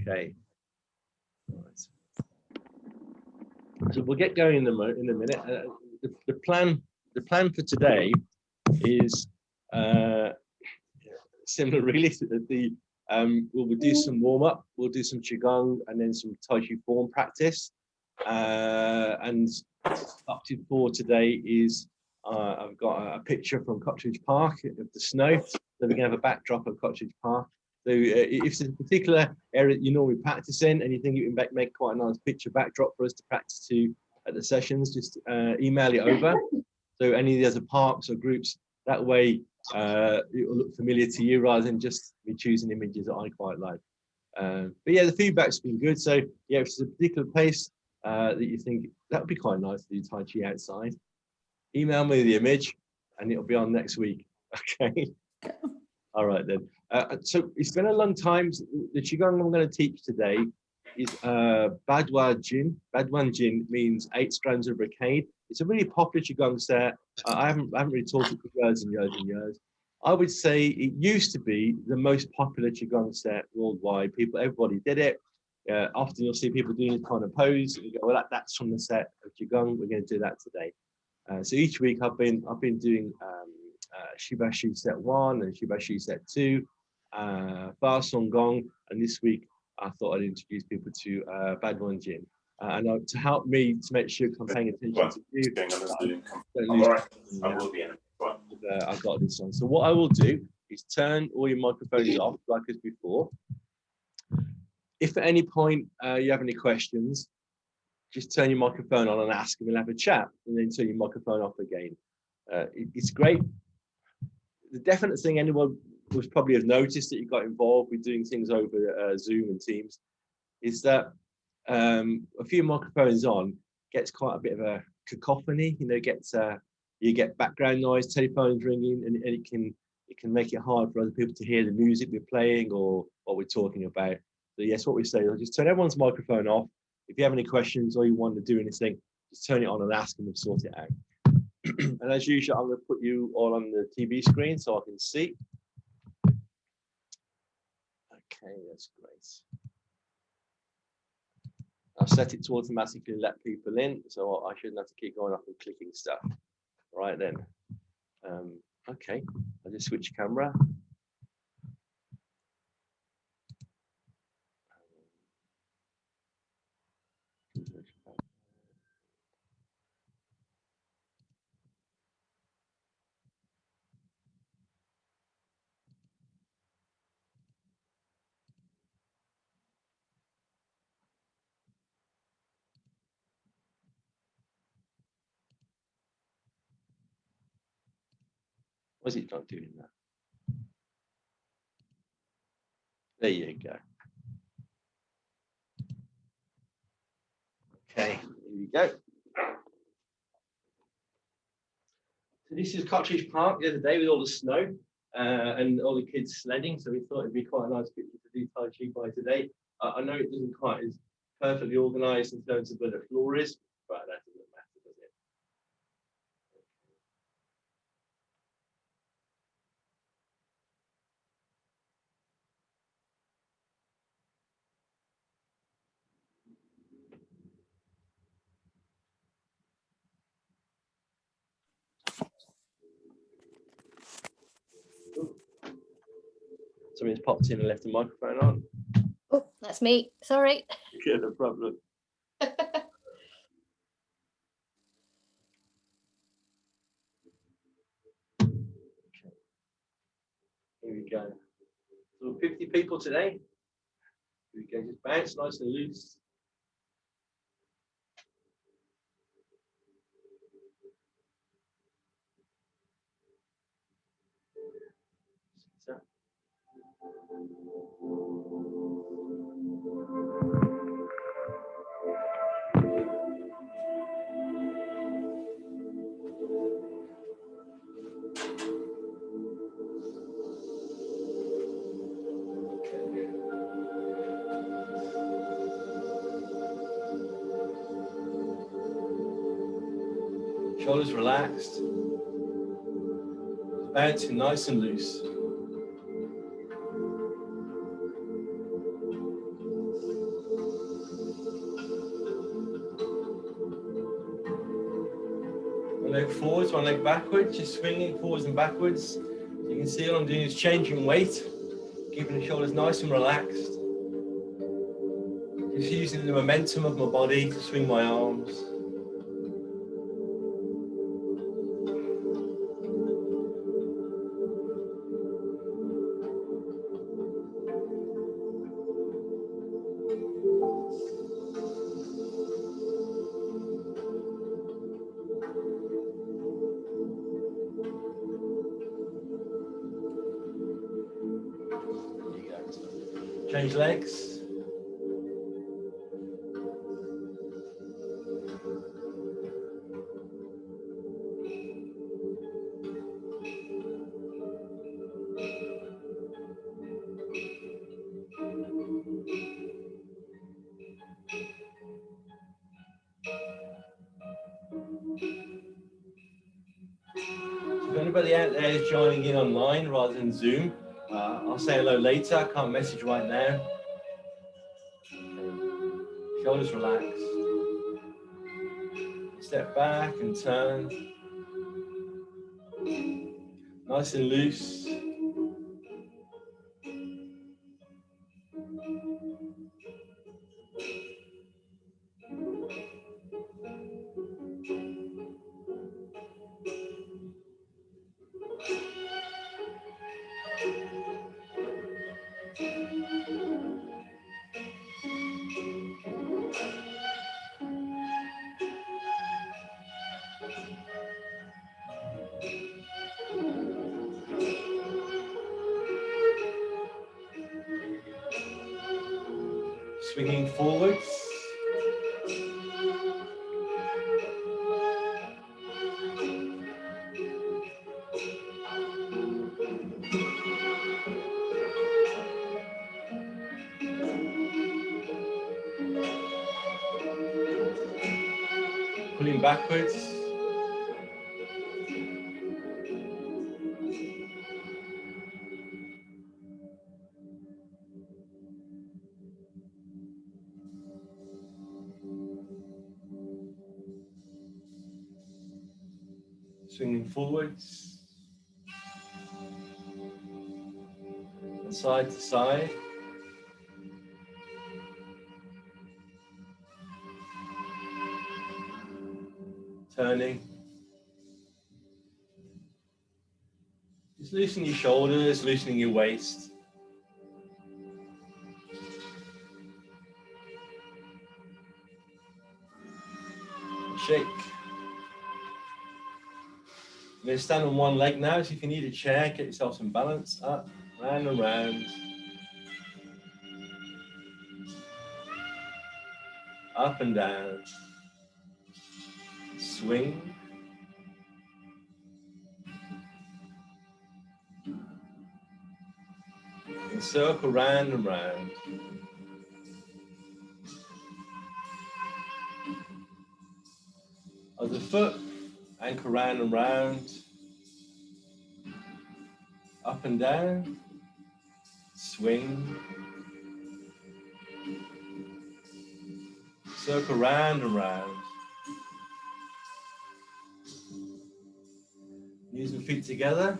Okay. All right. So we'll get going in a minute. The plan for today is similar, really. We'll do some warm up. We'll do some qigong and then some Tai Chi form practice. And up to for today is I've got a picture from Cotteridge Park of the snow. So we're gonna have a backdrop of Cotteridge Park. So if there's a particular area that you normally practice in and you think you can make quite a nice picture backdrop for us to practice to at the sessions, just email it over. So any of the other parks or groups, that way it will look familiar to you rather than just me choosing images that I quite like. But yeah, the feedback's been good. So yeah, if there's a particular place that you think that would be quite nice to do Tai Chi outside, email me the image and it'll be on next week. Okay. All right then. So it's been a long time. The qigong I'm going to teach today is Ba Duan Jin. Ba Duan Jin means 8 strands of Borcade. It's a really popular qigong set. I haven't really taught it for years and years and years. I would say it used to be the most popular qigong set worldwide. Everybody did it. Often you'll see people doing this kind of pose. And you go, well, that's from the set of qigong. We're going to do that today. So each week I've been doing Shibashu set 1 and Shibashu set 2, Ba Song Gong, and this week I thought I'd introduce people to Ba Duan Jin. And to help me to make sure I'm paying attention to you, I've got this on. So what I will do is turn all your microphones off like as before. If at any point you have any questions, just turn your microphone on and ask, and we'll have a chat, and then turn your microphone off again. It's great. The definite thing anyone would probably have noticed that you got involved with doing things over Zoom and Teams is that a few microphones on gets quite a bit of a cacophony. You know, you get background noise, telephones ringing, and it can make it hard for other people to hear the music we're playing or what we're talking about. So yes, what we say, I'll just turn everyone's microphone off. If you have any questions or you want to do anything, just turn it on and ask, and we'll sort it out. And as usual, I'm going to put you all on the TV screen so I can see. Okay, that's great. I've set it to automatically let people in, so I shouldn't have to keep going off and clicking stuff. All right then. Okay, I'll just switch camera. Was it not doing that? There you go. Okay, here we go. So this is Cotteridge Park the other day with all the snow and all the kids sledding. So we thought it'd be quite a nice picture to do Tai Chi by today. I know it doesn't quite as perfectly organised in terms of where the floor is, but that doesn't matter, does it? Somebody's popped in and left the microphone on. Oh, that's me. Sorry. Yeah, no problem. Okay. Here we go. So 50 people today. Here we go. Just bounce nice and loose. So. Shoulders relaxed, bouncing nice and loose. leg forwards, one leg backwards, just swinging forwards and backwards. You can see all I'm doing is changing weight, keeping the shoulders nice and relaxed. Just using the momentum of my body to swing my arms. Change legs. If anybody out there is joining in online rather than Zoom, I'll say hello later. I can't message right now. Shoulders relaxed. Step back and turn. Nice and loose. Swinging forwards. Pulling backwards. Swinging forwards. And side to side. Turning. Just loosening your shoulders, loosening your waist. Shake. I'm going to stand on one leg now, so if you need a chair, get yourself some balance. Up, round and round. Up and down. Swing. And circle round and round. Other foot, anchor round and round. Up and down. Swing. Circle round and round. Knees and feet together.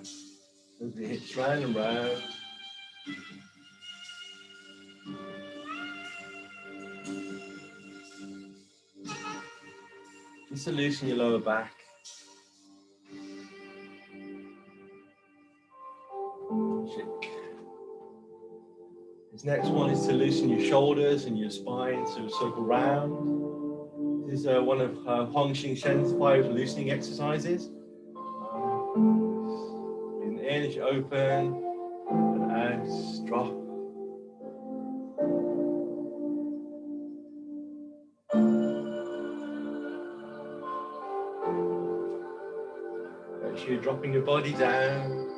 Move the hips round and round. Just to loosen your lower back. Shake. This next one is to loosen your shoulders and your spine, so circle round. This is one of Hong Xing Shen's 5 loosening exercises. In as you open and out, drop. Make sure you're dropping your body down.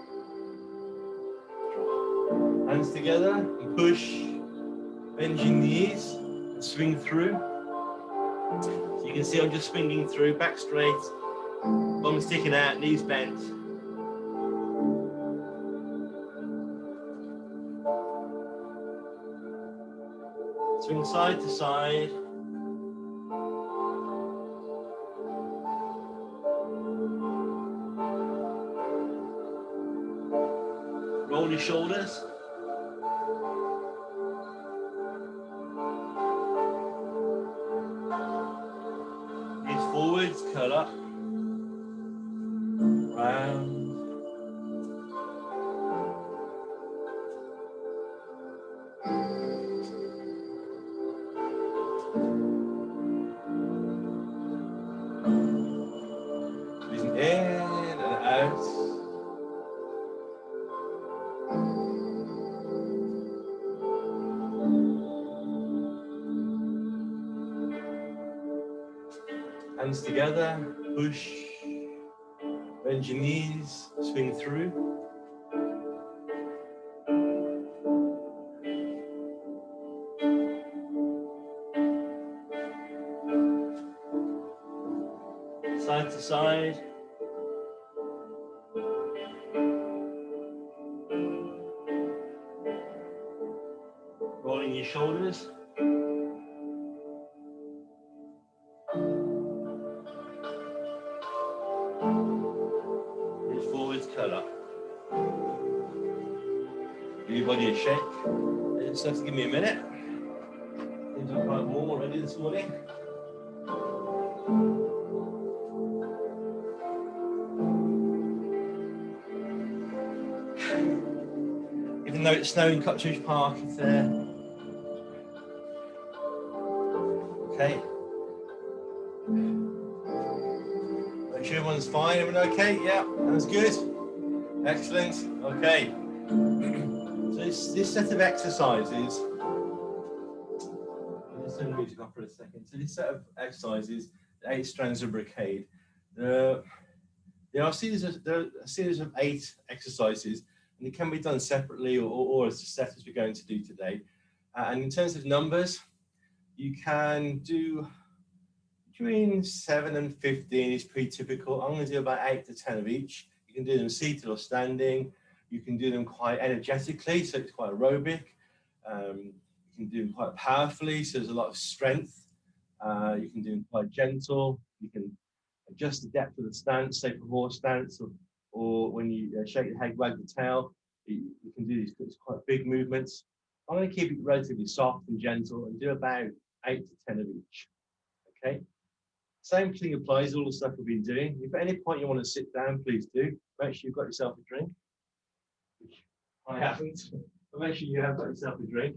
Drop. Hands together and push. Bend your knees and swing through. So you can see I'm just swinging through, back straight, bum sticking out, knees bent. Swing side to side. shoulders. Knees forwards, curl up. Round. Breathing in and out. Hands together, push. Bend your knees, swing through. Side to side. Rolling your shoulders. Reach forwards, curl up. Give your body a shake. Just have to give me a minute. Things are quite warm already this morning. Even though it's snowing, Cotteridge Park is there. Okay. Make sure everyone's fine. Everyone okay? Yeah, that's good. Excellent. Okay. So this set of exercises. Let's turn the music off for a second. So this set of exercises, the 8 strands of Borcade. There are a series of 8 exercises, and it can be done separately or as a set as we're going to do today. And in terms of numbers, you can do between 7 and 15 is pretty typical. I'm going to do about 8 to 10 of each. You can do them seated or standing. You can do them quite energetically, so it's quite aerobic. You can do them quite powerfully, so there's a lot of strength. You can do them quite gentle. You can adjust the depth of the stance, say for horse stance, or when you shake the head, wag the tail. You can do these quite big movements. I'm going to keep it relatively soft and gentle and do about 8 to 10 of each. Okay. Same thing applies all the stuff we've been doing. If at any point you want to sit down, please do. Make sure you've got yourself a drink. Which I haven't, but make sure you have got yourself a drink.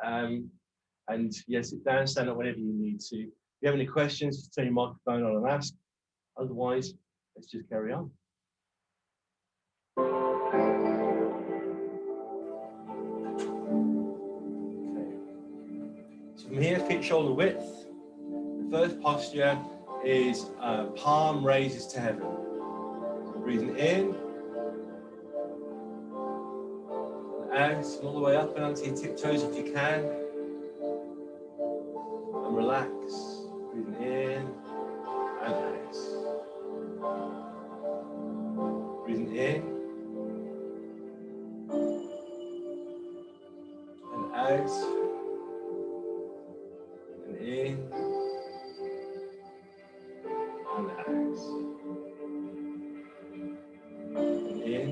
And yeah, sit down, stand up whenever you need to. If you have any questions, just turn your microphone on and ask. Otherwise, let's just carry on. Okay. So from here, feet shoulder width. The first posture is palm raises to heaven. Breathing in and out, and all the way up and onto your tiptoes if you can. And relax. Breathing in and out. Breathing in and out. And in and out. And in.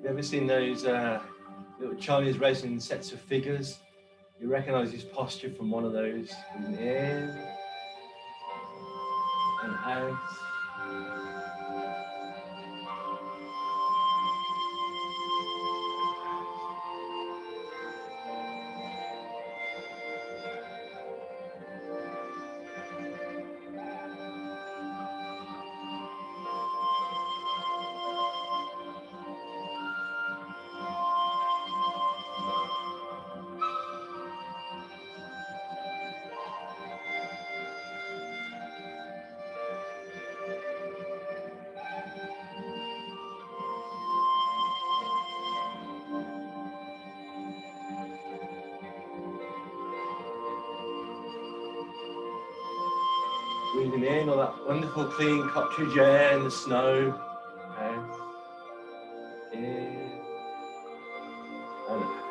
Ever seen those little Chinese resin sets of figures? You recognize this posture from one of those. Breathing in and out. Breathing in all that wonderful clean Cotteridge air and the snow. Out. In and out.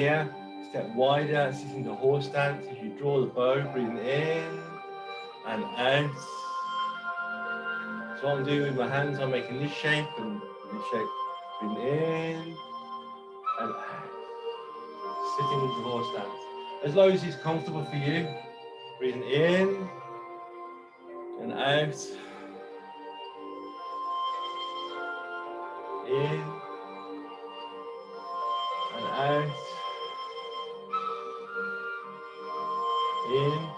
here, step wider, sitting to horse stance. As you draw the bow, breathing in and out. So what I'm doing with my hands, I'm making this shape and this shape. Breathing in and out. Sitting into horse stance. As long as it's comfortable for you, breathing in and out. In and out. In.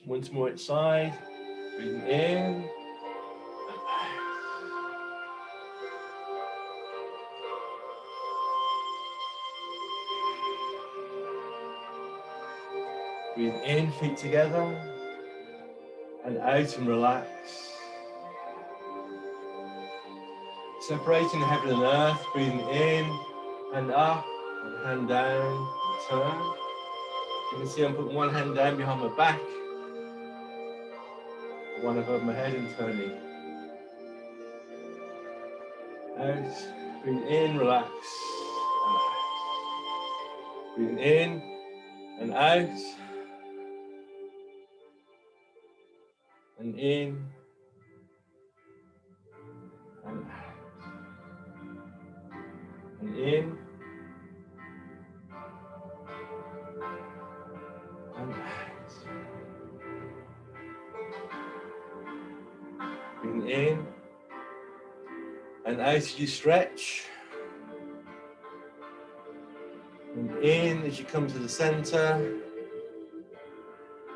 Once more outside, breathing in and out. Breathe in, feet together, and out and relax. Separating heaven and earth, breathing in and up, and hand down, turn. You can see I'm putting one hand down behind my back, one above my head and turning. Out, breathe in, relax, and out. Breathe in and out, and in, and out, and in, and out. Breathing in and out as you stretch. And in as you come to the center.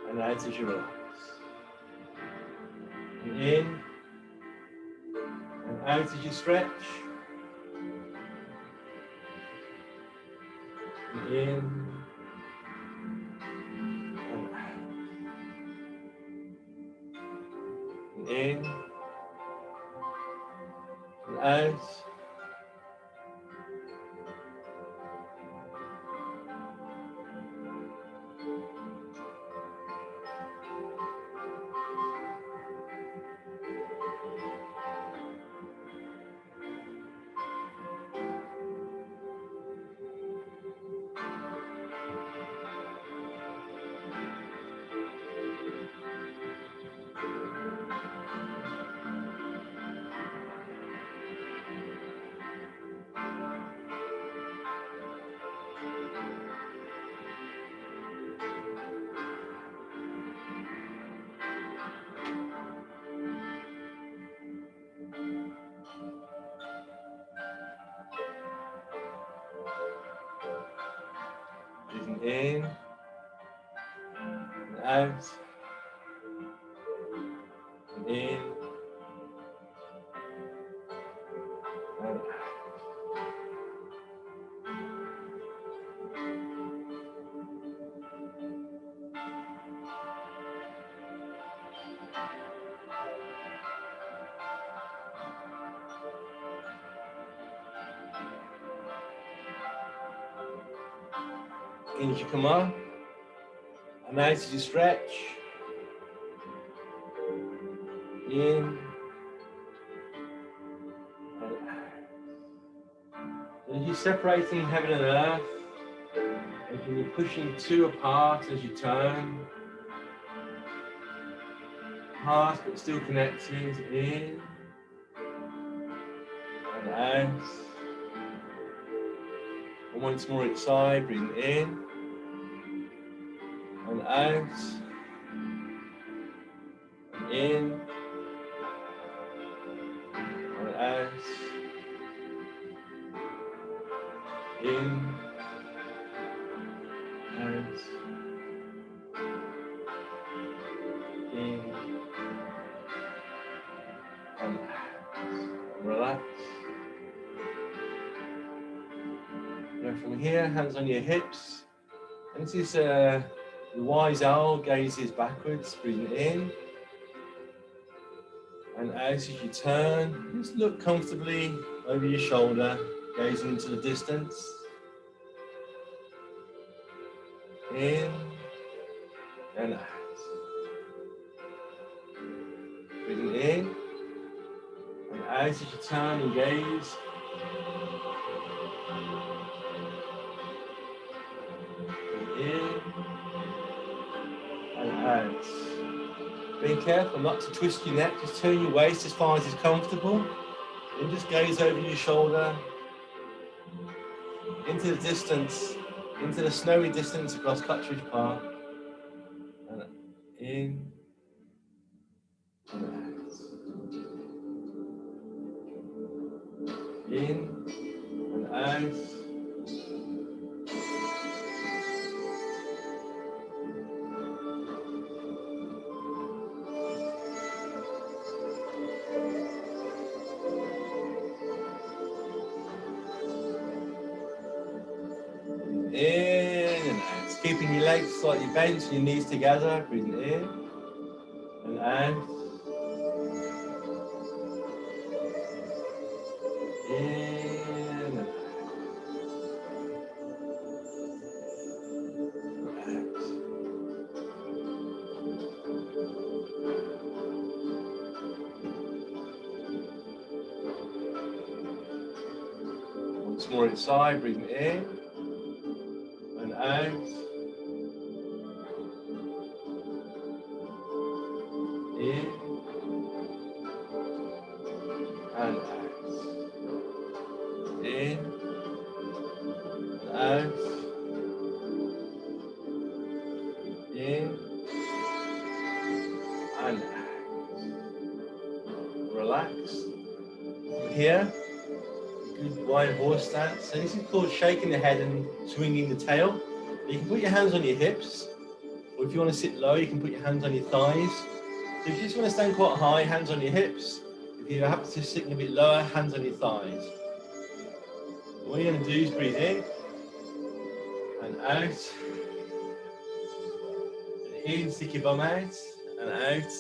And out as you relax. And in and out as you stretch. And in and out. And in and out. Breathing in and out, and in and out. In as you come up, and out as you stretch. In and out. And as you're separating heaven and earth, and you're pushing two apart as you turn. Apart but still connected. In and out. And once more inside, breathing in and out. And in and out. In, out, in, and out. Relax. Go from here, hands on your hips. And this is the wise owl gazes backwards, breathing in. And out as you turn, just look comfortably over your shoulder, gazing into the distance. In and out. Breathing in and out as you turn and gaze. In and out. Being careful not to twist your neck, just turn your waist as far as is comfortable. And just gaze over your shoulder, into the distance, into the snowy distance across Cotteridge Park. And in and out. In and out. In and out. Keeping your legs slightly bent, your knees together. Breathing in and out. In and out. Once more inside, breathing in and out. In and out. In and out. In and out. Relax. From here, good wide horse stance. So this is called shaking the head and swinging the tail. You can put your hands on your hips, or if you want to sit low, you can put your hands on your thighs. So if you just want to stand quite high, hands on your hips. If you happen to sit a bit lower, hands on your thighs. What you're going to do is breathe in and out. And in, stick your bum out and out.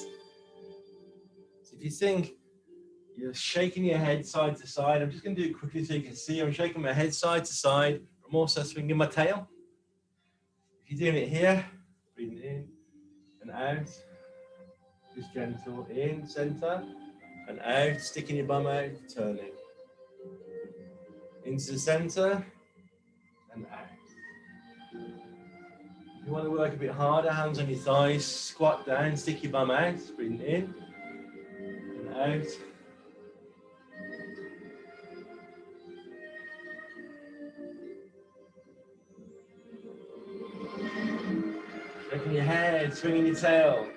So if you think you're shaking your head side to side, I'm just going to do it quickly so you can see. I'm shaking my head side to side. I'm also swinging my tail. If you're doing it here, breathing in and out. Just gentle, in, center, and out, sticking your bum out, turning. Into the center, and out. If you want to work a bit harder, hands on your thighs, squat down, stick your bum out, breathing in, and out. Shaking your head, swinging your tail.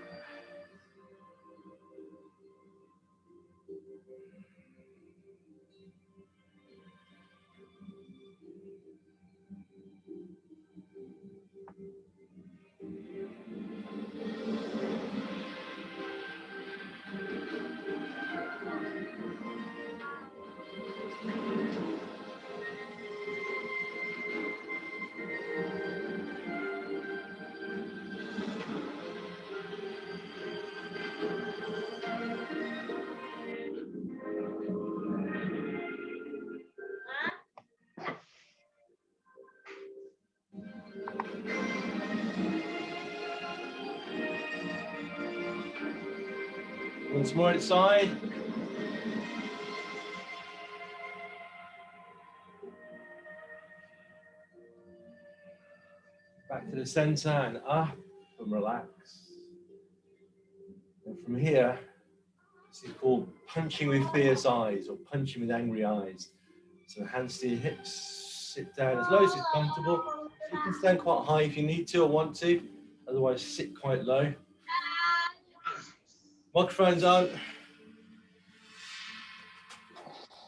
Once more inside. Back to the center and up and relax. And from here, this is called punching with fierce eyes or punching with angry eyes. So hands to your hips, sit down as low as is comfortable. You can stand quite high if you need to or want to, otherwise sit quite low. Microphone's on.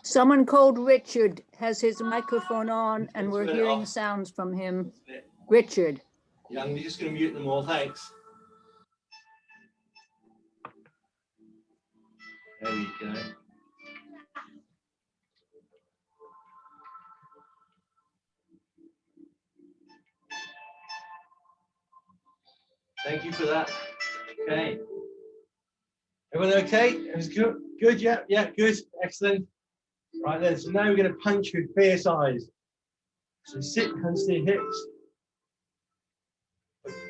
Someone called Richard has his microphone on and we're Turn it hearing off. sounds from him. Richard. Yeah, I'm just going to mute them all. Thanks. There we go. Thank you for that. Okay. Everyone okay? It was good. Good. Yeah. Yeah. Good. Excellent. Right then. So now we're going to punch with fierce eyes. So sit, hands to your hips.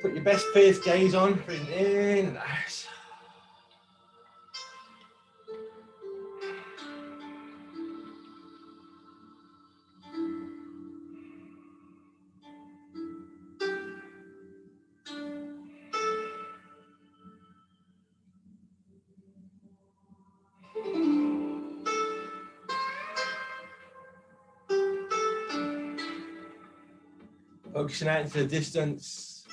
Put your best fierce gaze on. Breathing in and out. Focusing out into the distance.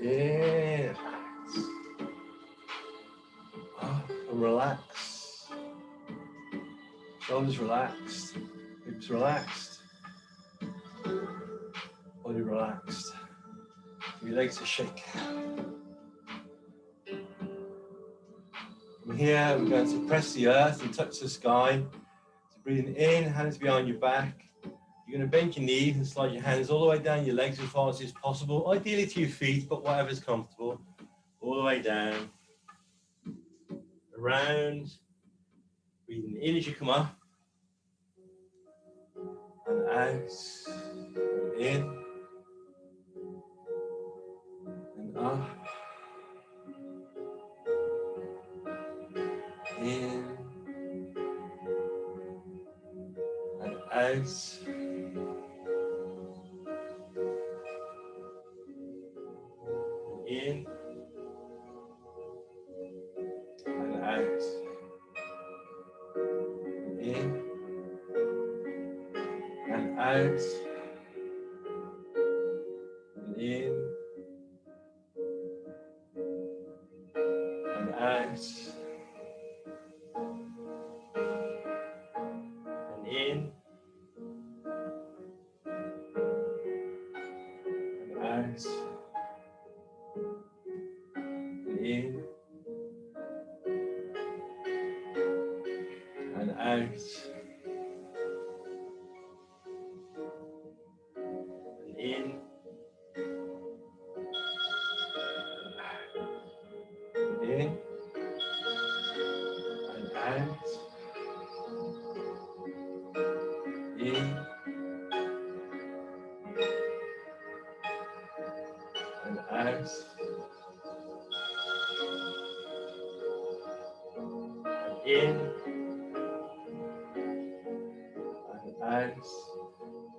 Yeah. Up and relax. Shoulders relaxed. Hips relaxed. Body relaxed. Your legs are shake. From here, we're going to press the earth and touch the sky. So breathing in, hands behind your back. You're going to bend your knees and slide your hands all the way down your legs as far as is possible, ideally to your feet, but whatever's comfortable. All the way down. Around. Breathing in as you come up. And out. And in. And up. In. And out. In and out, in and out, and in and out, and in and out, and in and out, and in and in and out, in and out, and in and out.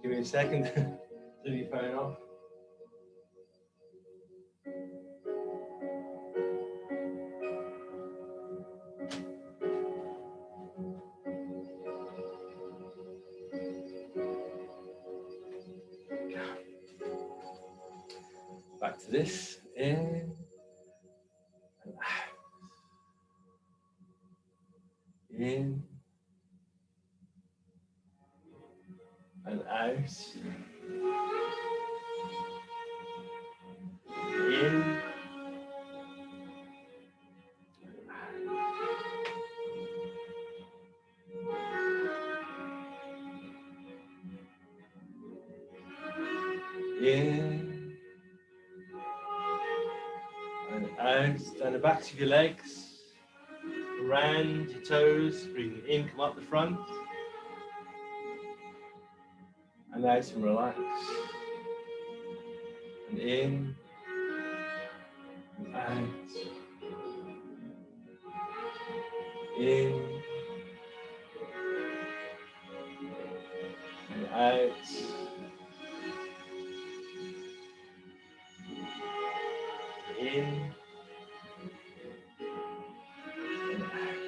Give me a second to turn your phone off. Back to this, in and out, in and out, in In and out. Down the backs of your legs. Around your toes. Breathing in, come up the front. And out and relax. And in. And out. In. And out. In. And out.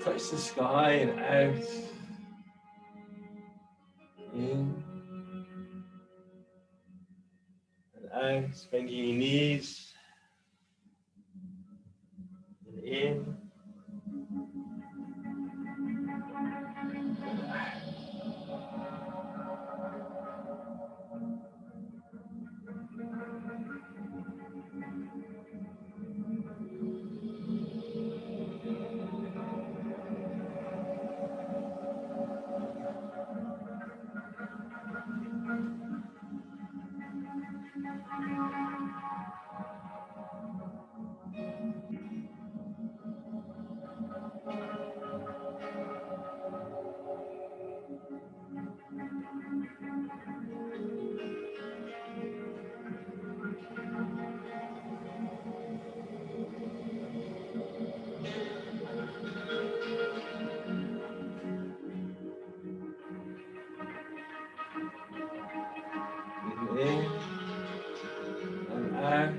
Touch the sky and out. In and out. Bending your knees. And in. And out. And in. And out.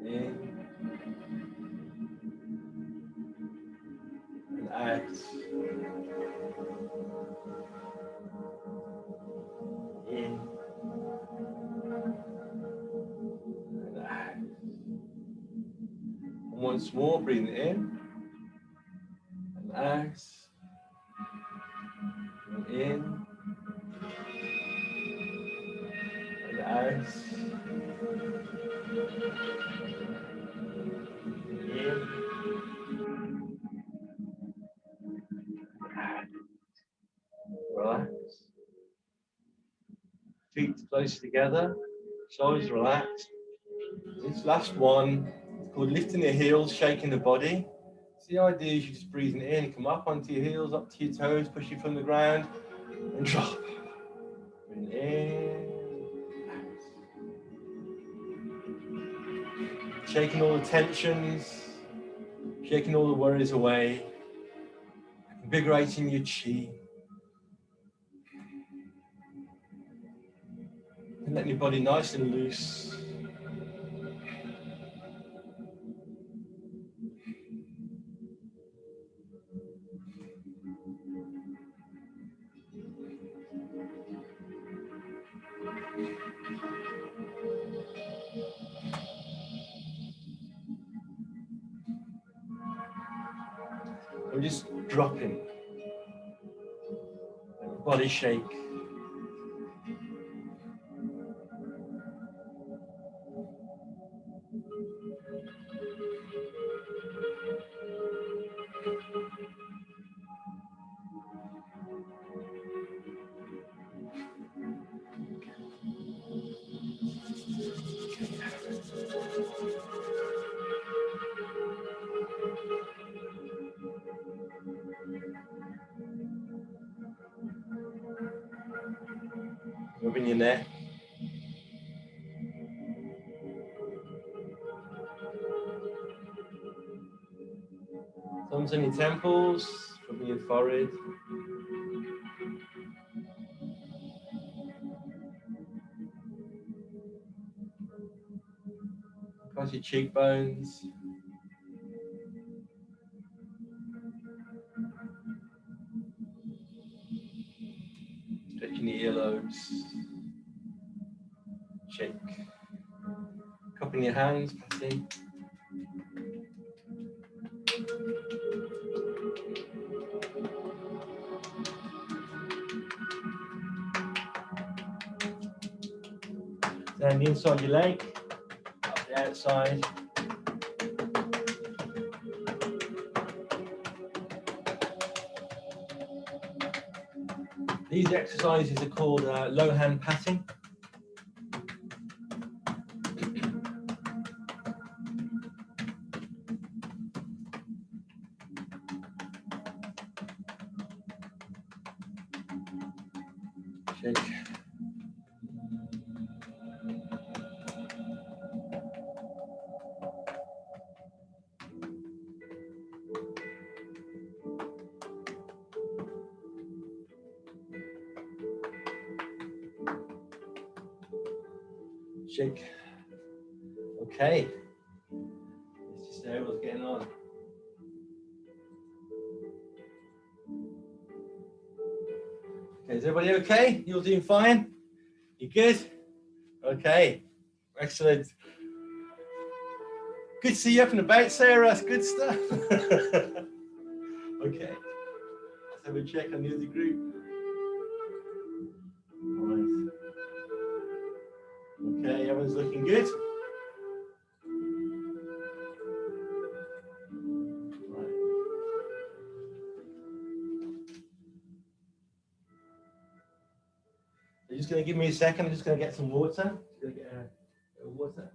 In. And out. In. And out. And once more, breathing in. And out. And in. And out. In. Relax. Feet close together. Shoulders relaxed. This last one is called lifting the heels, shaking the body. So the idea is you're just breathing in, come up onto your heels, up to your toes, pushing from the ground, and drop. Breathing in. Shaking all the tensions, shaking all the worries away, invigorating your chi. And letting your body nice and loose. We're just dropping. Body shake. Moving your neck. Thumbs on your temples, rubbing your forehead. Across your cheekbones. Stretching your earlobes. Shake. Cupping your hands, passing. Down the inside your leg, up the outside. These exercises are called low hand patting. Shake. Shake. Okay. Let's just know what's getting on. Okay, is everybody okay? You're doing fine? You good? Okay. Excellent. Good to see you up and about, Sarah. That's good stuff. Okay. Let's have a check on the other group. Right. Okay, everyone's looking good. Right. You're just going to give me a second. I'm just going to get some water. Just going to get a water.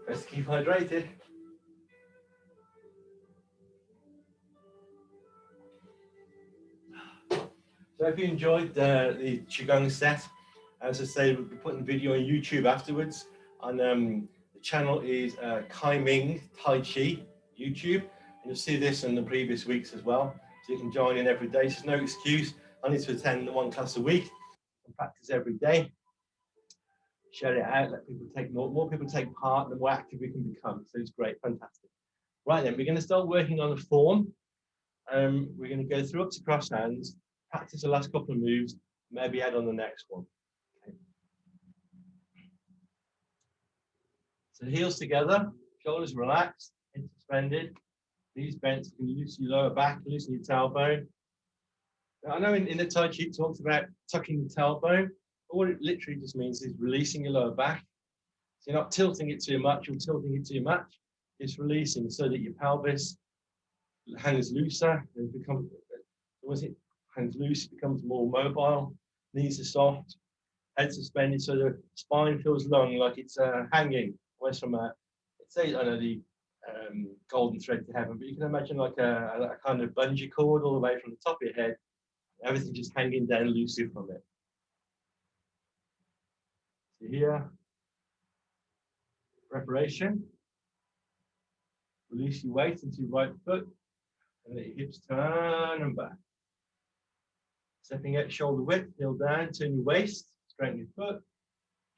Best to keep hydrated. So if you enjoyed the qigong set, as I say, we'll be putting video on YouTube afterwards. And the channel is Kai Ming Tai Chi YouTube, and you'll see this in the previous weeks as well. So you can join in every day. There's no excuse. I need to attend one class a week and practice every day. Share it out. Let people take more people take part, the more active we can become. So it's great, fantastic. Right then, we're going to start working on the form. We're going to go through up to cross hands, practice the last couple of moves, maybe add on the next one. Okay. So heels together, shoulders relaxed, head suspended, knees bent. You can loosen your lower back, loosen your tailbone. Now, I know in the Tai Chi it talks about tucking the tailbone, but what it literally just means is releasing your lower back. So you're not tilting it too much or tilting it too much. It's releasing so that your pelvis hangs looser and becomes, hangs loose, becomes more mobile, knees are soft, head suspended, so the spine feels long, like it's hanging almost from a, say, I know the golden thread to heaven, but you can imagine like a kind of bungee cord all the way from the top of your head, everything just hanging down loosely from it. So here, preparation. Release your weight into your right foot and let your hips turn and back. Stepping out shoulder width, heel down, turn your waist, straighten your foot,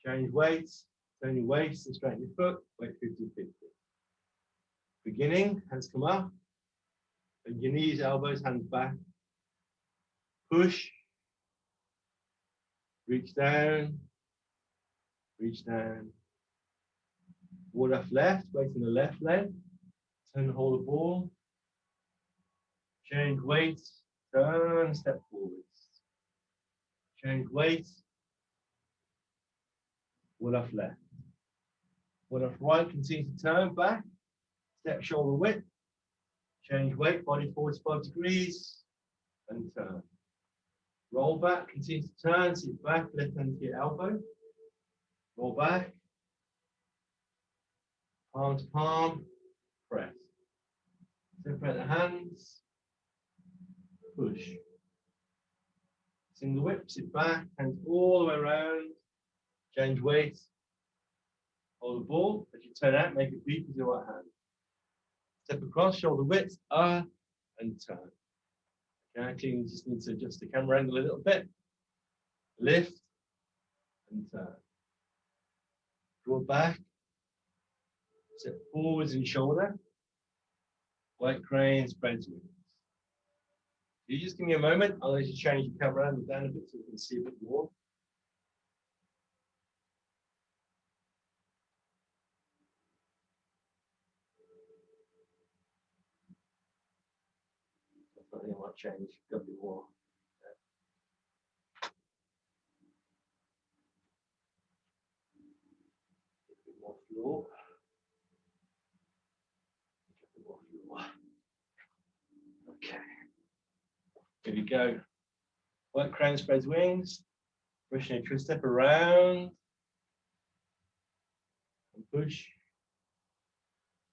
change weights, turn your waist and straighten your foot, weight 50-50. Beginning, hands come up, bend your knees, elbows, hands back. Push, reach down, ward off left, weight in the left leg, turn the whole of ball, change weight, turn, step forwards. Change weight, ward off left. Ward off right, continue to turn back, step shoulder width, Change weight, body 45 degrees, and turn. Roll back, continue to turn, sit back, left hand to your elbow. Roll back. Palm to palm, press. Separate the hands, push. Single whip, sit back, hands all the way around, change weight. Hold the ball, as you turn out, make it beat with your right hand. Step across, shoulder width, and turn. Okay, clean, you just need to adjust the camera angle a little bit. Lift, and turn. Draw back, step forwards and shoulder. White crane, spreads wings. You just give me a moment, I'll let you change the camera angle down a bit so you can see a bit more. I think I might change a bit more. A bit more floor. A bit more floor. Okay. Here we go. White crane spreads wings. Pushing a twist step around. And push.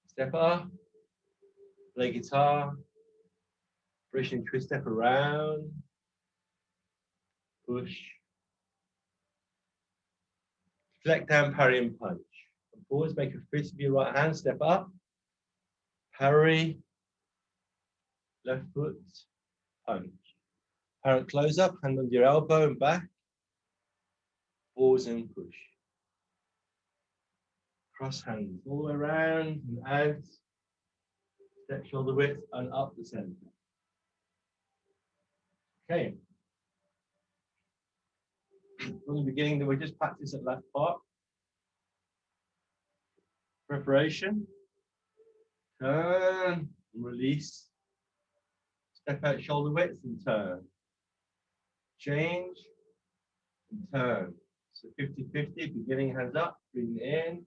Step up. Play guitar. Pushing twist step around. Push. Flex down, parry and punch. And pause, make a fist with your right hand, step up. Parry. Left foot. Punch. Parrot close up, hand under your elbow and back. Pause and push. Cross hands all the way around and out. Step shoulder width and up the center. Okay. From the beginning, then we just practice at left part. Preparation. Turn and release. Step out shoulder width and turn. Change and turn. So 50-50, beginning hands up, breathing in,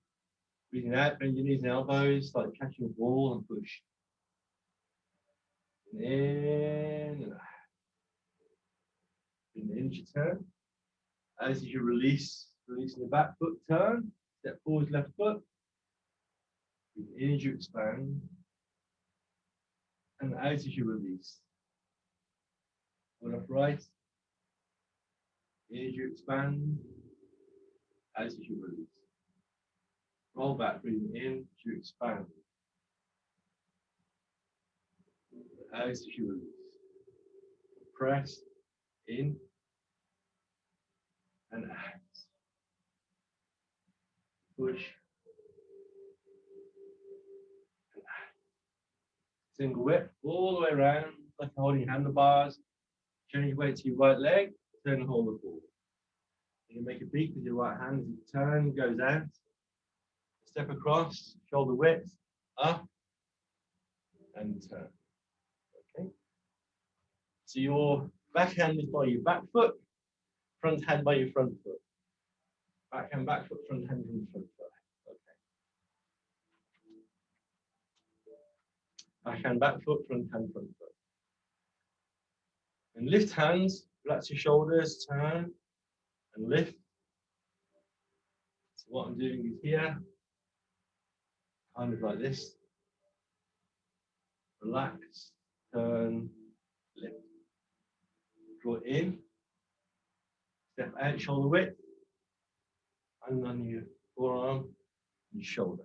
breathing out, bend your knees and elbows, like catching a ball and push. In and out. Breathing in as you turn. As you release, releasing the back foot, turn, step forward, left foot. Breathe in as you expand. And out as you release. One up right. In as you expand. Out as you release. Roll back, breathing in as you expand. Out as you release. Press in and out. Push and out. Single whip all the way around, like holding handlebars. Change weight to your right leg, turn and hold the ball. You make a beat with your right hand as you turn, goes out. Step across, shoulder width, up, and turn. Okay. So your back hand is by your back foot, front hand by your front foot. Back hand, back foot, front hand, and front foot. Okay. Back hand, back foot, front hand, front foot. And lift hands, relax your shoulders, turn, and lift. So what I'm doing is here, kind of like this. Relax, turn, lift. Draw in, step out, shoulder width, and on your forearm and shoulder.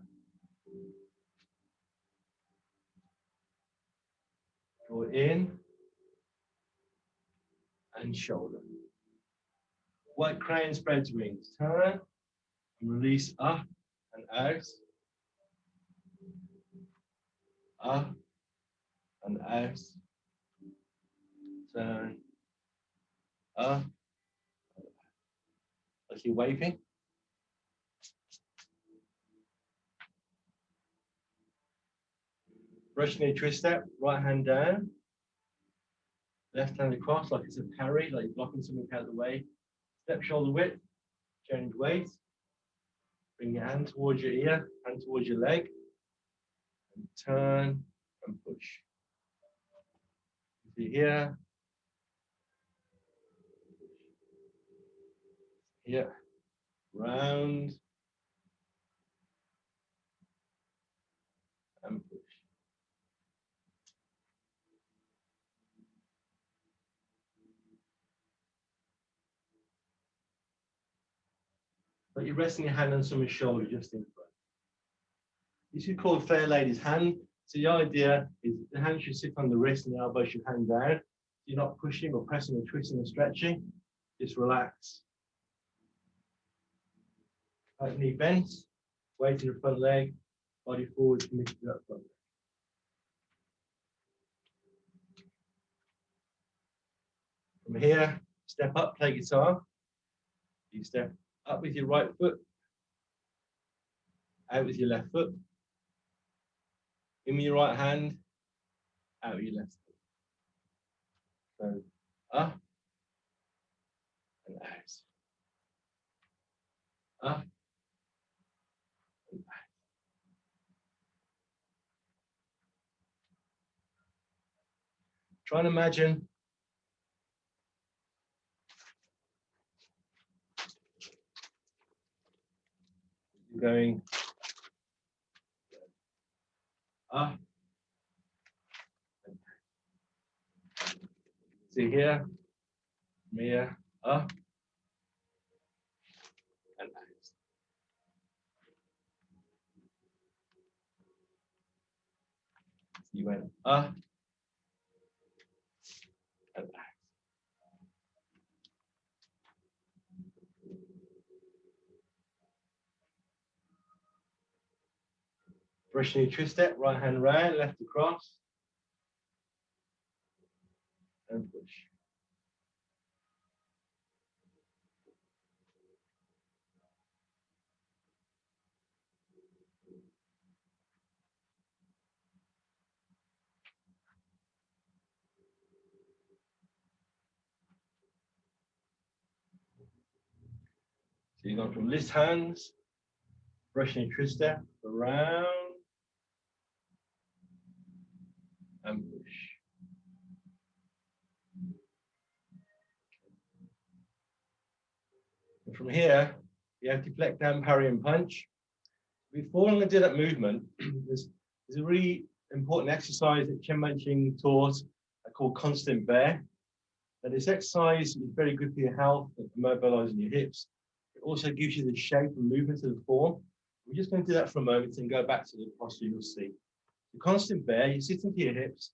Draw in and shoulder. White crane spreads wings. Turn and release up and out. Up and out. Turn up. Like you're waving. Brushing a twist step, right hand down. Left hand across like it's a parry, like you're blocking something out of the way. Step shoulder width, change weight. Bring your hand towards your ear, hand towards your leg. And turn and push. See here. Here. Round. And push. But you're resting your hand on someone's shoulder just in front. This is called fair lady's hand. So the idea is the hand should sit on the wrist and the elbow should hang down. You're not pushing or pressing or twisting or stretching. Just relax. Right knee bent, weight in the front leg, body forward, committed to that front leg. From here, step up, play guitar. You step up with your right foot, out with your left foot, in with your right hand, out with your left foot. So up and out. Up and out. Try and imagine you're going up and out. See here, from here, up and out. You went up and out. Brushing your twist step, right hand round, left across, and push. So you're going from list hands, brushing your twist step, around, and push. And from here, you have to deflect down, parry, and punch. Before I'm going to do that movement, there's a really important exercise that Cheng Man Ching taught called constant bear. And this exercise is very good for your health and for mobilizing your hips. It also gives you the shape and movement of the form. We're just going to do that for a moment and go back to the posture you'll see. The constant bear, you sit into your hips,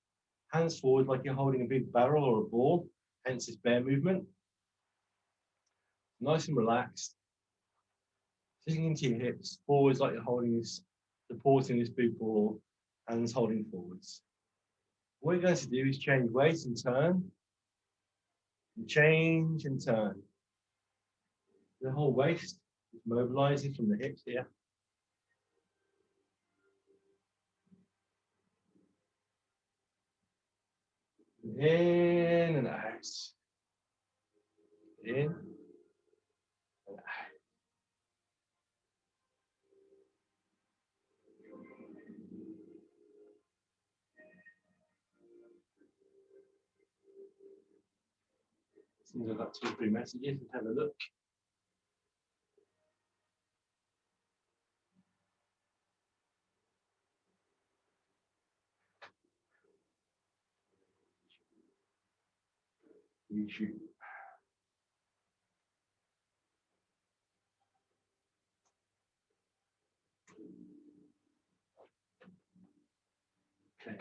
hands forward like you're holding a big barrel or a ball, hence this bear movement. Nice and relaxed. Sitting into your hips, forwards like you're holding this, supporting this big ball, hands holding forwards. What you're going to do is change weight and turn, and change and turn. The whole waist is mobilizing from the hips here. In and out. In and out. Seems I've got 2 or 3 messages. Let's have a look. YouTube. Okay.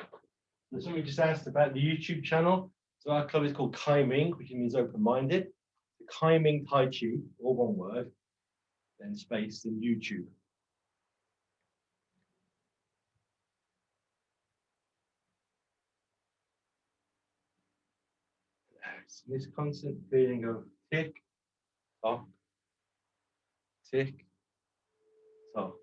So somebody just asked about the YouTube channel. So our club is called Kai Ming, which means open-minded. The Kai Ming Tai Chi, all one word, then space in YouTube. So this constant feeling of tick, tock, tick, tock.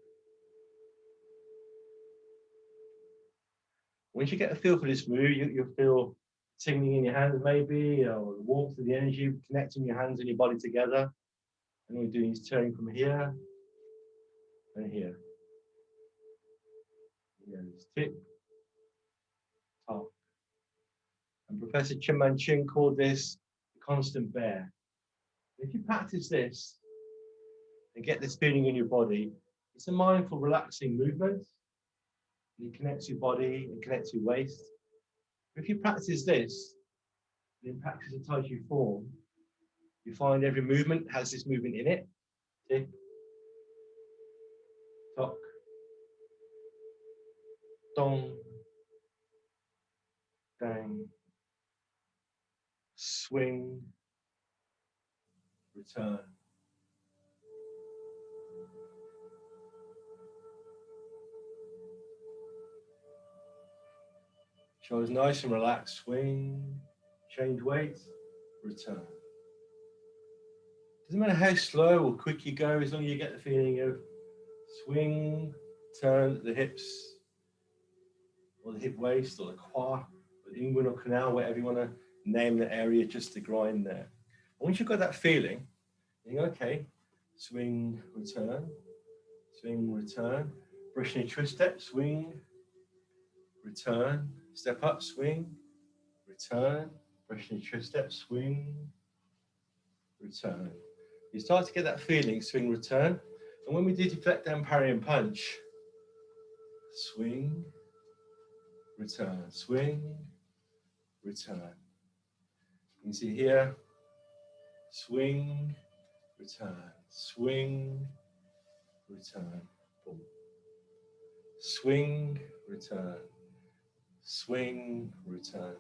Once you get a feel for this move, you'll feel tingling in your hands maybe, or the warmth of the energy connecting your hands and your body together. And what we're doing is turning from here and here. Here is tick, tock, and Professor Cheng Man Ching called this the constant bear. If you practice this and get this feeling in your body, it's a mindful, relaxing movement. It connects your body, it connects your waist. If you practice this, and then practice a Tai Chi form, you find every movement has this movement in it. Tick, tock, dong, dang, swing, return. Shoulders nice and relaxed, swing, change weight, return. Doesn't matter how slow or quick you go, as long as you get the feeling of swing, turn the hips, or the hip waist, or the quad, or the inguinal canal, whatever you want to name the area, just to grind there. Once you've got that feeling, you think, okay, swing, return, brushing your twist step, swing, return, step up, swing, return, brushing your twist step, swing, return. You start to get that feeling, swing, return. And when we do deflect down, parry and punch, swing, return, swing, return. You can see here, swing, return, swing, return, boom. Swing, return, swing, return.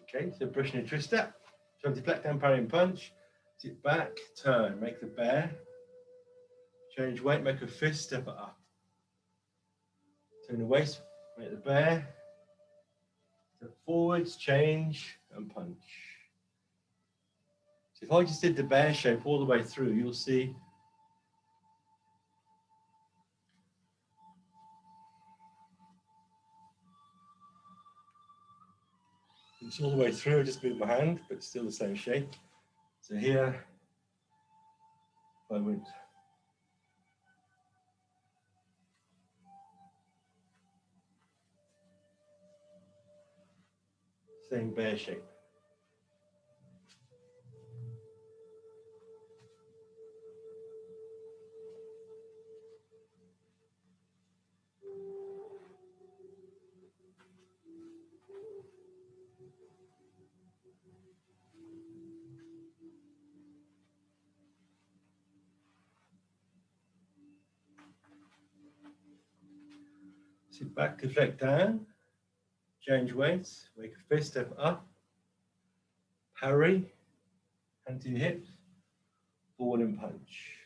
Okay, so brushing a twist step, trying to deflect down, parry and punch, sit back, turn, make the bear, change weight, make a fist, step it up. Turn the waist, make the bear, step forwards, change, and punch. So if I just did the bear shape all the way through, you'll see it's all the way through. I just move my hand, but it's still the same shape. So here, if I went same bear shape. Sit back, deflect down, change weight, make a fist, step up, parry, hand to your hips, forward and punch.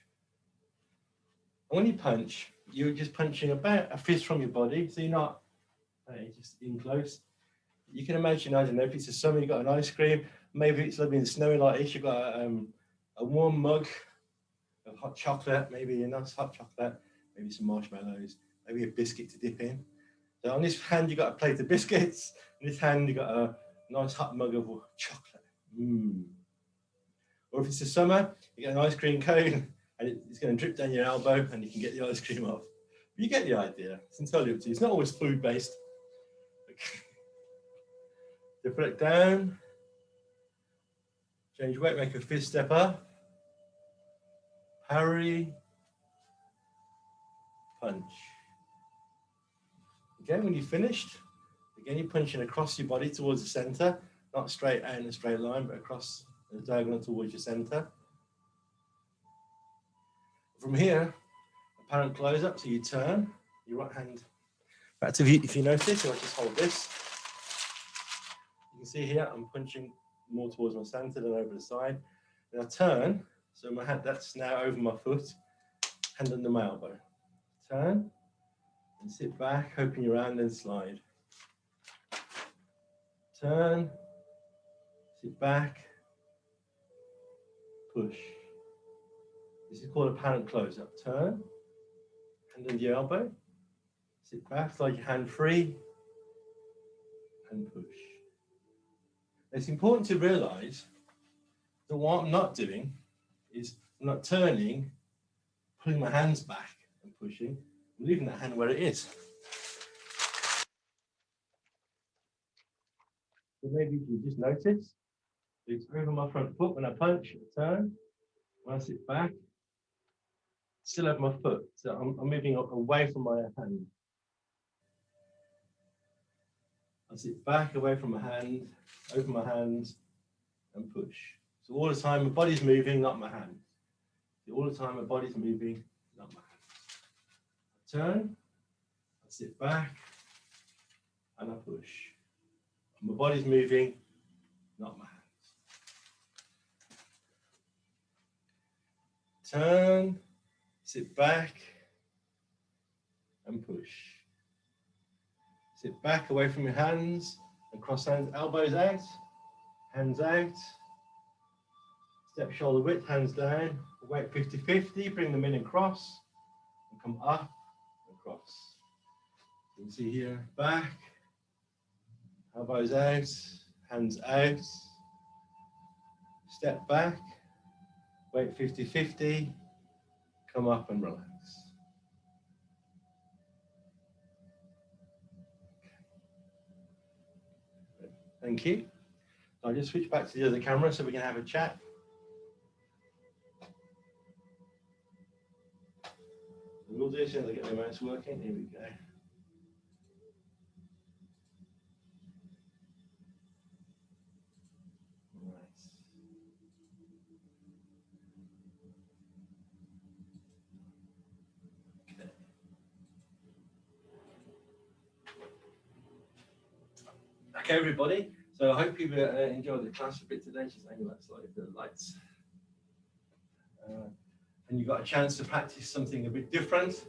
And when you punch, you're just punching about a fist from your body, so you're not just in close. You can imagine, I don't know, if it's a summer, you've got an ice cream, maybe it's lovely and snowy like this, you've got a warm mug of hot chocolate, maybe a nice hot chocolate, maybe some marshmallows, maybe a biscuit to dip in. So on this hand, you've got a plate of biscuits, in this hand, you've got a nice hot mug of chocolate. Or if it's the summer, you get an ice cream cone, and it's going to drip down your elbow, and you can get the ice cream off. But you get the idea. It's entirely up to you. It's not always food-based. Okay. Deflect down, change weight, make a fist step up, parry, punch. Again, when you're finished, again, you're punching across your body towards the center, not straight out in a straight line, but across the diagonal towards your center. From here, apparent close up, so you turn your right hand back to view. If you notice, I'll just hold this. You can see here, I'm punching more towards my center than over the side. Then I turn, so my hand, that's now over my foot, hand under my elbow. Turn, and sit back, open your hand and slide. Turn, sit back, push. This is called apparent close-up. Turn, hand under your elbow, sit back, slide your hand free, and push. It's important to realize that what I'm not doing is I'm not turning, pulling my hands back and pushing, I'm leaving that hand where it is. So maybe you just notice, it's over my front foot when I punch, I turn, when I sit back, still have my foot. So I'm moving away from my hand. I sit back away from my hand, open my hands and push. So all the time my body's moving, not my hand. All the time my body's moving, not my hand. I turn, I sit back and I push. My body's moving, not my hands. Turn, sit back and push. Sit back away from your hands and cross hands, elbows out, hands out. Step shoulder width, hands down, weight 50-50, bring them in and cross, and come up and cross. You can see here, back, elbows out, hands out, step back, weight 50-50, come up and relax. Thank you. I'll just switch back to the other camera so we can have a chat. We'll do this until I get my mouse working. Here we go. Okay, everybody. So I hope you've enjoyed the class a bit today. Just hang on, slightly the lights. And you got a chance to practice something a bit different.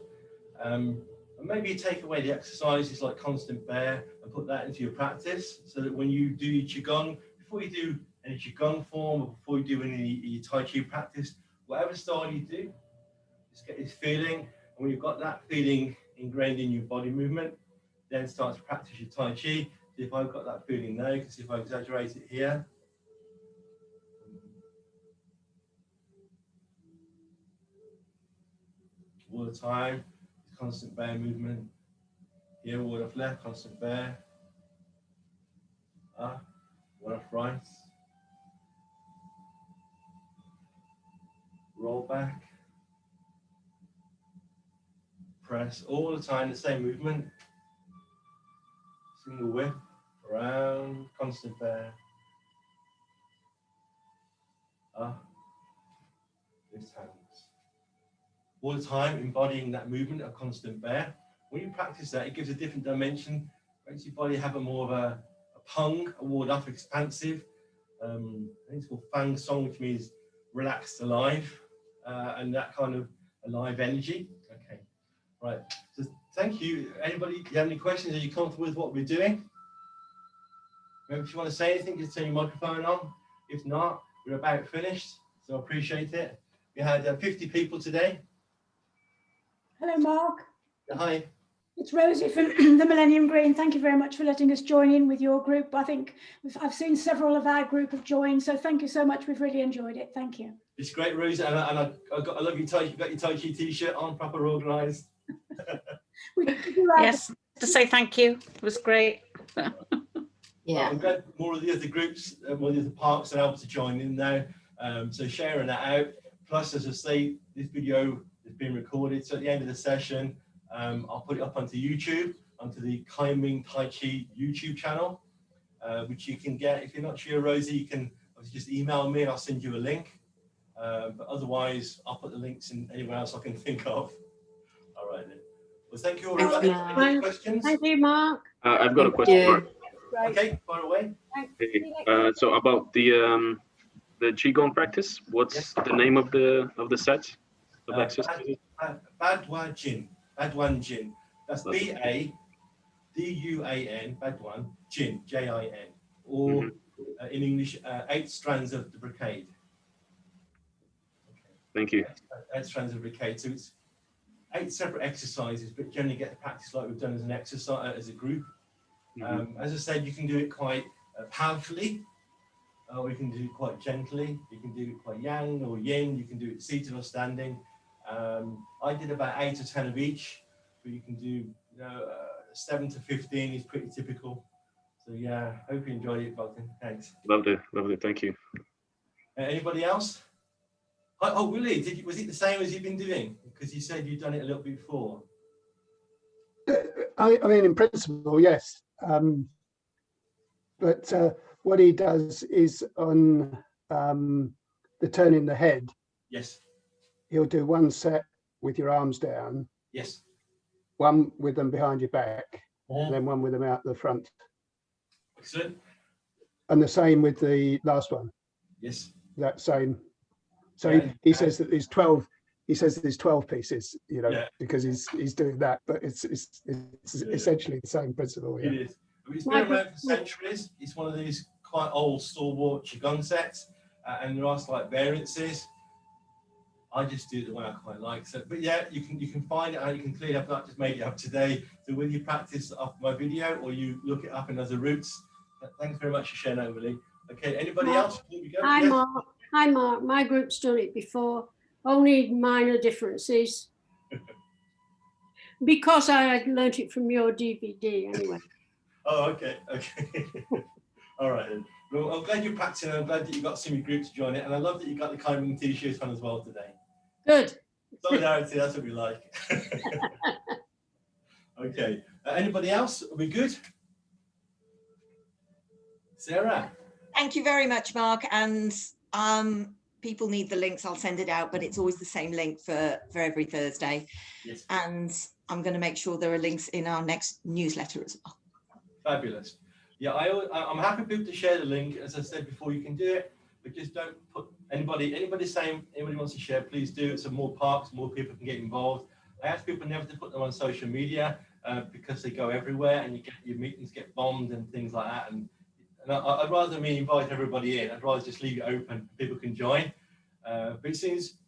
And maybe take away the exercises like constant bear and put that into your practice so that when you do your qigong, before you do any qigong form or before you do any your Tai Chi practice, whatever style you do, just get this feeling. And when you've got that feeling ingrained in your body movement, then start to practice your Tai Chi. See if I've got that feeling now, you can see if I exaggerate it here. All the time, constant bear movement. Here, ward off left, constant bear. Up, ward off right. Roll back. Press, all the time, the same movement. Single whip, around, constant bear. Up, lift hands. All the time, embodying that movement of constant bear. When you practice that, it gives a different dimension, makes your body have a more of a pung, a ward off, expansive. I think it's called Fang Song, which means relaxed, alive, and that kind of alive energy. Okay, right. So thank you. Anybody, do you have any questions? Are you comfortable with what we're doing? Maybe if you want to say anything, just turn your microphone on. If not, we're about finished, so I appreciate it. We had 50 people today. Hello, Mark. Hi. It's Rosie from the Millennium Green. Thank you very much for letting us join in with your group. I think I've seen several of our group have joined, so thank you so much. We've really enjoyed it. Thank you. It's great, Rosie, and I love your Tai Chi t-shirt on, proper organised. Yes, to say thank you. It was great. Yeah. I'm glad more of the other groups, more of the other parks are able to join in now. So sharing that out. Plus, as I say, this video has been recorded. So at the end of the session, I'll put it up onto YouTube, onto the Cheng Man Ching YouTube channel, which you can get. If you're not sure, Rosie, you can obviously just email me and I'll send you a link. But otherwise, I'll put the links in anywhere else I can think of. All right then. Well, thank you all. Any questions? Thank you, Mark. I've got a question, Mark. Okay, fire away. Okay. So about the qigong practice, what's the name of the set of exercises? Ba Duan Jin. Ba Duan Jin. That's B-A-D-U-A-N, Ba Duan Jin, J-I-N, or in English, 8 strands of the Borcade. Thank you. 8 strands of Borcade. So it's 8 separate exercises, but generally get the practice like we've done as an exercise, as a group. As I said, you can do it quite powerfully, or you can do it quite gently. You can do it quite yang or yin. You can do it seated or standing. I did about 8 or 10 of each, but you can do 7 to 15 is pretty typical. So yeah, hope you enjoyed it, Bogdan. Thanks. Loved it. Thank you. Anybody else? Oh, Willie, was it the same as you've been doing? Because you said you'd done it a little bit before. I mean, in principle, yes. But what he does is on the turning the head, Yes. he'll do one set with your arms down, Yes. one with them behind your back, Uh-huh. and then one with them out the front. Excellent. And the same with the last one, Yes. that same. So Yeah, he says that there's 12. He says there's 12 pieces, you know, Yeah. because he's doing that, but it's essentially the same principle. It Yeah. is. It's been around for centuries. It's one of these quite old stalwart qigong sets, and there are slight variances. I just do the one I quite like. So, but yeah, you can find it out. You can clearly have not just made it up today. So whether you practice off my video or you look it up in other routes. Thanks very much for sharing that, Willie. Okay, anybody else? Before we go? Hi, Yes? Mark. Hi, Mark. My group's done it before, only minor differences. Because I had learnt it from your DVD anyway. Oh, okay. All right. Then. Well, I'm glad you're practicing. I'm glad that you got some of your group to join it, and I love that you got the Cheng t-shirts on as well today. Good. Solidarity, that's what we like. Okay. Anybody else? Are we good? Sarah? Thank you very much, Mark. And people need the links. I'll send it out, but it's always the same link for every Thursday. Yes. And I'm going to make sure there are links in our next newsletter as well. Fabulous. Yeah, I'm happy for people to share the link. As I said before, you can do it, but just don't put anybody saying anybody wants to share, please do. So more parks, more people can get involved. I ask people never to put them on social media because they go everywhere and your meetings get bombed and things like that. And I'd rather me invite everybody in. I'd rather just leave it open. People can join. But it seems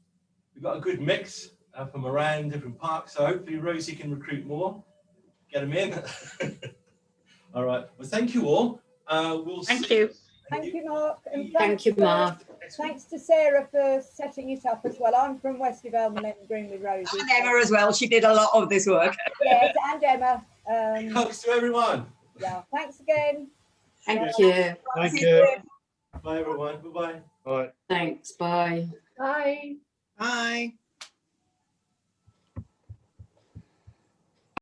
we've got a good mix from around different parks. So hopefully Rosie can recruit more. Get them in. All right. Well, thank you all. Thank you. Thank you, Mark. And Thank you, Mark. Thanks to Sarah for setting it up as well. I'm from West of Millennium Green with Rosie. And Emma as well. She did a lot of this work. Yes, and Emma. Thanks to everyone. Yeah, thanks again. Thank you. Thank you. Bye, everyone. Bye-bye. Bye. Thanks. Bye. Bye. Bye.